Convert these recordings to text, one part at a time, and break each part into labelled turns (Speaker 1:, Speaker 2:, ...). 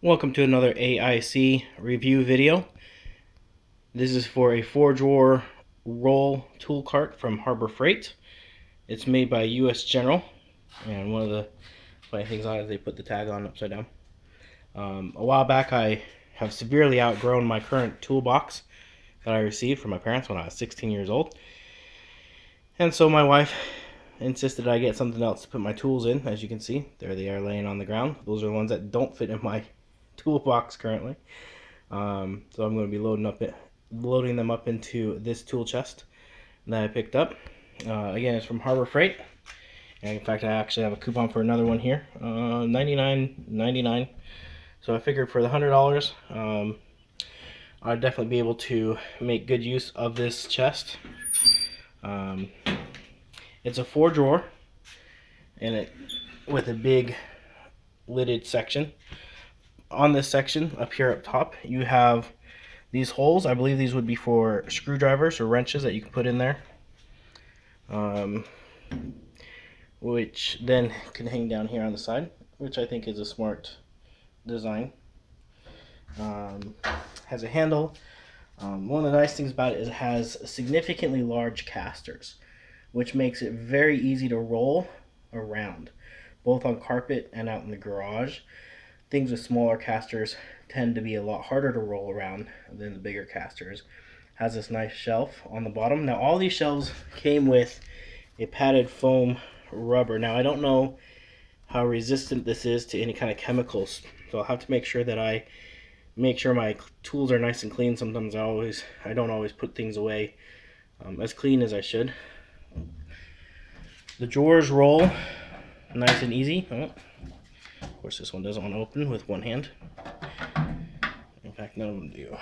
Speaker 1: Welcome to another AIC review video. This is for a 4-drawer roll tool cart from Harbor Freight. It's made by US General, and one of the funny things on it is they put the tag on upside down. A while back I have severely outgrown my current toolbox that I received from my parents when I was 16 years old. And so my wife insisted I get something else to put my tools in. As you can see, there they are laying on the ground. Those are the ones that don't fit in my toolbox currently. So I'm going to be loading them up into this tool chest that I picked up. Again, it's from Harbor Freight. And in fact, I actually have a coupon for another one here, $99.99. So I figured for the $100, I'd definitely be able to make good use of this chest. It's a 4-drawer, and it with a big lidded section. On this section up here up top, you have these holes. I believe these would be for screwdrivers or wrenches that you can put in there, which then can hang down here on the side, which I think is a smart design. Has a handle. One of the nice things about it is it has significantly large casters, which makes it very easy to roll around, both on carpet and out in the garage. Things with smaller casters tend to be a lot harder to roll around than the bigger casters. Has this nice shelf on the bottom. Now all these shelves came with a padded foam rubber. Now I don't know how resistant this is to any kind of chemicals, so I'll have to make sure that I make sure my tools are nice and clean. Sometimes I don't always put things away as clean as I should. The drawers roll nice and easy. Oh, of course, this one doesn't want to open with one hand. In fact, none of them do.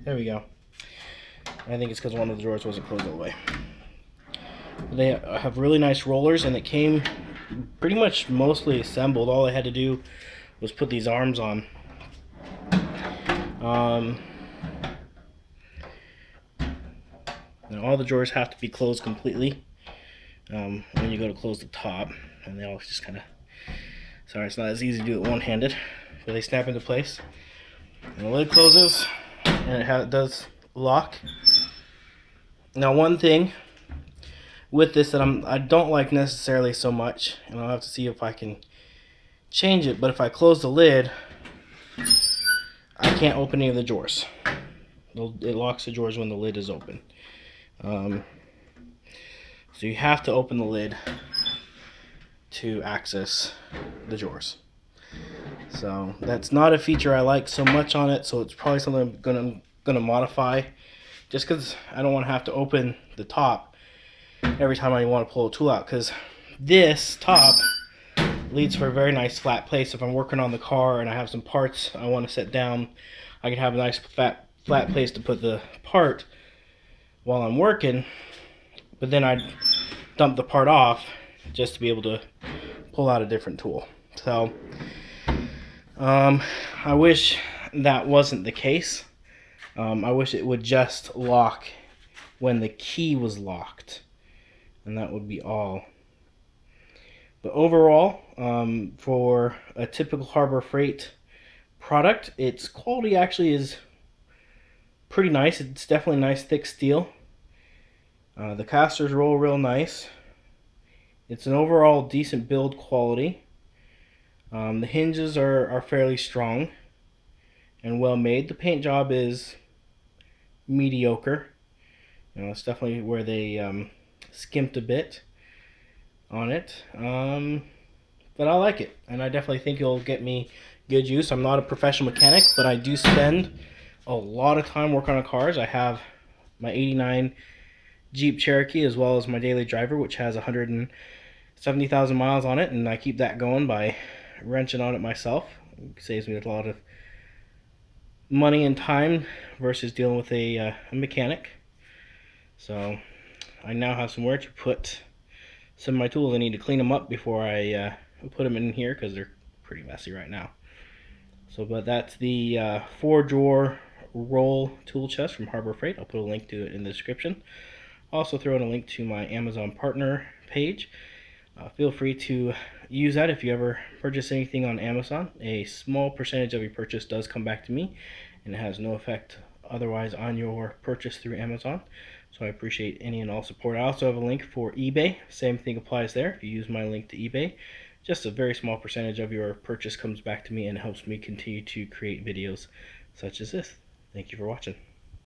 Speaker 1: There we go. I think it's because one of the drawers wasn't closed all the way. They have really nice rollers, and it came pretty much mostly assembled. All I had to do was put these arms on. And all the drawers have to be closed completely when you go to close the top, and they all just kind of, sorry, it's not as easy to do it one-handed, but they snap into place, and the lid closes, and it does lock. Now one thing with this that I don't like necessarily so much, and I'll have to see if I can change it, but if I close the lid, I can't open any of the drawers. It locks the drawers when the lid is open. So you have to open the lid to access the drawers. So that's not a feature I like so much on it, so it's probably something I'm gonna modify, just because I don't want to have to open the top every time I want to pull a tool out, because this top leads for a very nice flat place. If I'm working on the car and I have some parts I want to set down, I can have a nice flat place to put the part while I'm working, but then I'd dump the part off just to be able to pull out a different tool. So I wish that wasn't the case. I wish it would just lock when the key was locked, and that would be all. But overall, for a typical Harbor Freight product, its quality actually is pretty nice. It's definitely nice thick steel. The casters roll real nice. It's an overall decent build quality. The hinges are fairly strong and well made. The paint job is mediocre. It's definitely where they skimped a bit on it. But I like it, and I definitely think it'll get me good use. I'm not a professional mechanic, but I do spend a lot of time working on cars. I have my '89 Jeep Cherokee as well as my daily driver, which has 170,000 miles on it, and I keep that going by wrenching on it myself. It saves me a lot of money and time versus dealing with a mechanic. So I now have somewhere to put some of my tools. I need to clean them up before I put them in here, because they're pretty messy right now. So, but that's the 4-drawer roll tool chest from Harbor Freight. I'll put a link to it in the description. Also throw in a link to my Amazon partner page. Feel free to use that if you ever purchase anything on Amazon. A small percentage of your purchase does come back to me, and it has no effect otherwise on your purchase through Amazon. So I appreciate any and all support. I also have a link for eBay. Same thing applies there. If you use my link to eBay, just a very small percentage of your purchase comes back to me and helps me continue to create videos such as this. Thank you for watching.